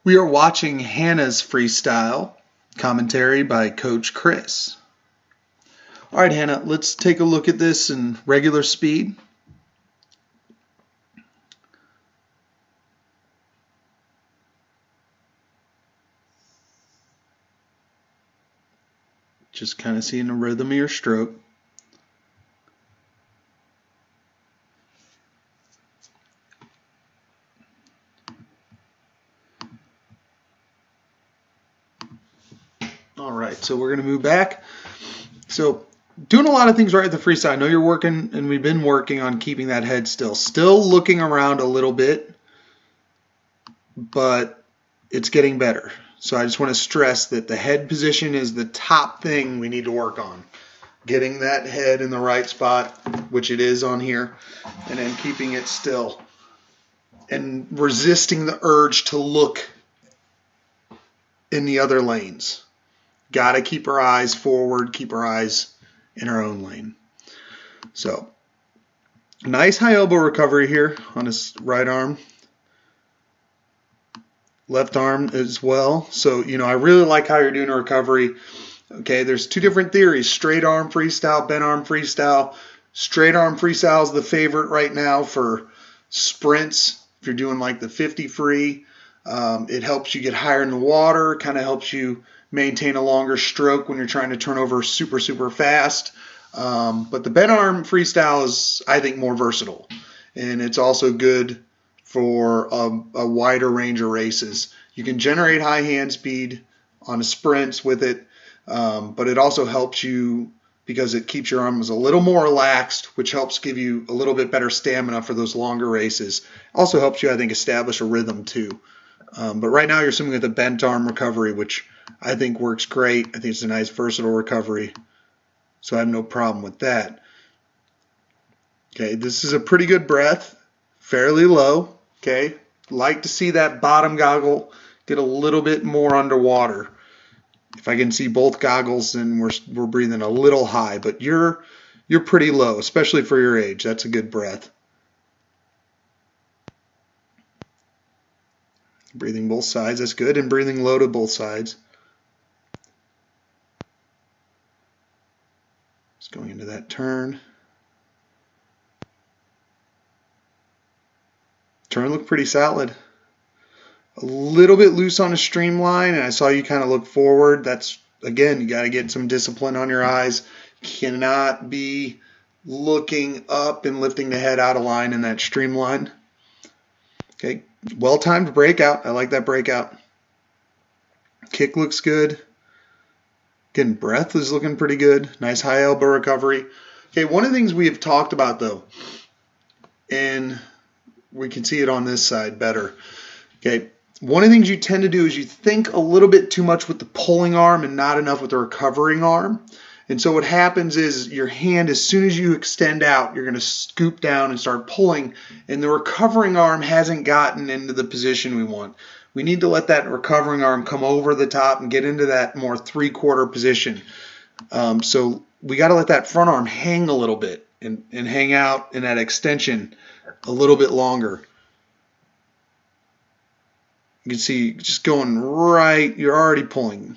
We are watching Hannah's freestyle, commentary by Coach Chris. All right, Hannah, let's take a look at this in regular speed. Just kind of seeing the rhythm of your stroke. All right, so we're going to move back. So doing a lot of things right at the freestyle. I know you're working, and we've been working on keeping that head still. Still looking around a little bit, but it's getting better. So I just want to stress that the head position is the top thing we need to work on. Getting that head in the right spot, which it is on here, and then keeping it still. And resisting the urge to look in the other lanes. Got to keep our eyes forward, keep our eyes in our own lane. So, nice high elbow recovery here on his right arm. Left arm as well. So, I really like how you're doing a recovery. Okay, there's two different theories. Straight arm freestyle, bent arm freestyle. Straight arm freestyle is the favorite right now for sprints. If you're doing like the 50 free, it helps you get higher in the water, kind of helps you maintain a longer stroke when you're trying to turn over super, super fast. But the bent arm freestyle is, I think, more versatile. And it's also good for a wider range of races. You can generate high hand speed on a sprints with it, but it also helps you because it keeps your arms a little more relaxed, which helps give you a little bit better stamina for those longer races. Also helps you, I think, establish a rhythm too. But right now you're swimming with a bent arm recovery, which I think works great. I think it's a nice versatile recovery, so I have no problem with that. Okay, this is a pretty good breath, fairly low. Okay, like to see that bottom goggle get a little bit more underwater. If I can see both goggles, then we're breathing a little high, but you're pretty low, especially for your age. That's a good breath. Breathing both sides, that's good, and breathing low to both sides. Just going into that turn. Turn looked pretty solid. A little bit loose on the streamline, and I saw you kind of look forward. That's, again, you got to get some discipline on your eyes. You cannot be looking up and lifting the head out of line in that streamline. Okay, well-timed breakout. I like that breakout. Kick looks good. Again, breath is looking pretty good. Nice high elbow recovery. Okay, one of the things we have talked about, though, and we can see it on this side better. Okay, one of the things you tend to do is you think a little bit too much with the pulling arm and not enough with the recovering arm. And so what happens is your hand, as soon as you extend out, you're going to scoop down and start pulling, and the recovering arm hasn't gotten into the position we want. We need to let that recovering arm come over the top and get into that more three-quarter position. So we got to let that front arm hang a little bit and hang out in that extension a little bit longer. You can see just going right, you're already pulling.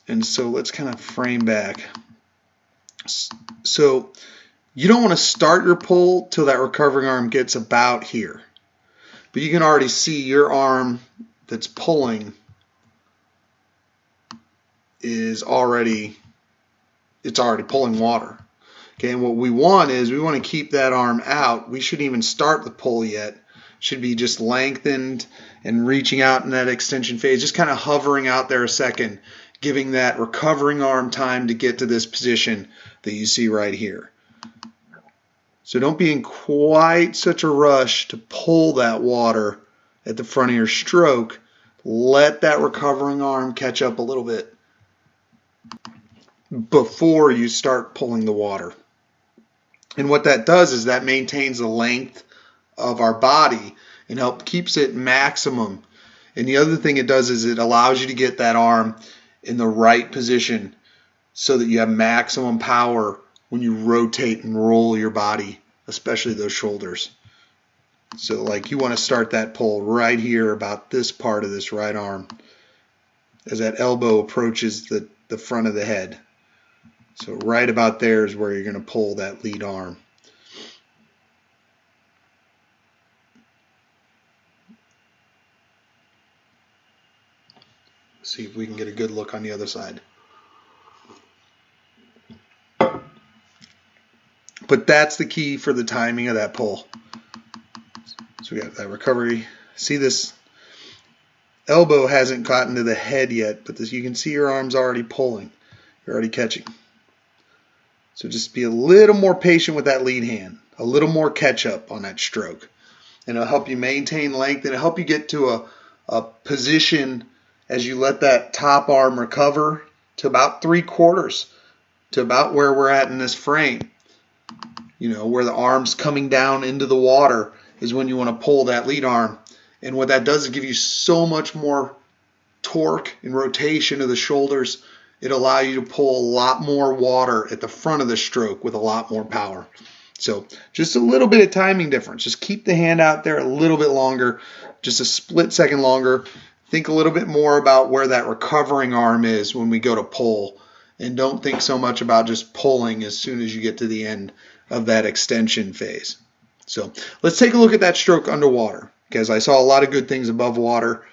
And so let's kind of frame back. So you don't want to start your pull till that recovering arm gets about here. But you can already see your arm that's pulling is already pulling water. Okay, and what we want is we want to keep that arm out. We shouldn't even start the pull yet. Should be just lengthened and reaching out in that extension phase, just kind of hovering out there a second, giving that recovering arm time to get to this position that you see right here. So don't be in quite such a rush to pull that water at the front of your stroke. Let that recovering arm catch up a little bit before you start pulling the water. And what that does is that maintains the length of our body and keeps it maximum. And the other thing it does is it allows you to get that arm in the right position so that you have maximum power when you rotate and roll your body, especially those shoulders. So like you want to start that pull right here about this part of this right arm as that elbow approaches the front of the head. So right about there is where you're going to pull that lead arm. See if we can get a good look on the other side. But that's the key for the timing of that pull. So we got that recovery. See, this elbow hasn't gotten to the head yet, but you can see your arm's already pulling. You're already catching. So just be a little more patient with that lead hand. A little more catch up on that stroke. And it'll help you maintain length, and it'll help you get to a position as you let that top arm recover to about 3/4, to about where we're at in this frame. You know, where the arm's coming down into the water is when you want to pull that lead arm. And what that does is give you so much more torque and rotation of the shoulders. It'll allow you to pull a lot more water at the front of the stroke with a lot more power. So just a little bit of timing difference. Just keep the hand out there a little bit longer, just a split second longer. Think a little bit more about where that recovering arm is when we go to pull. And don't think so much about just pulling as soon as you get to the end of that extension phase. So let's take a look at that stroke underwater, because I saw a lot of good things above water.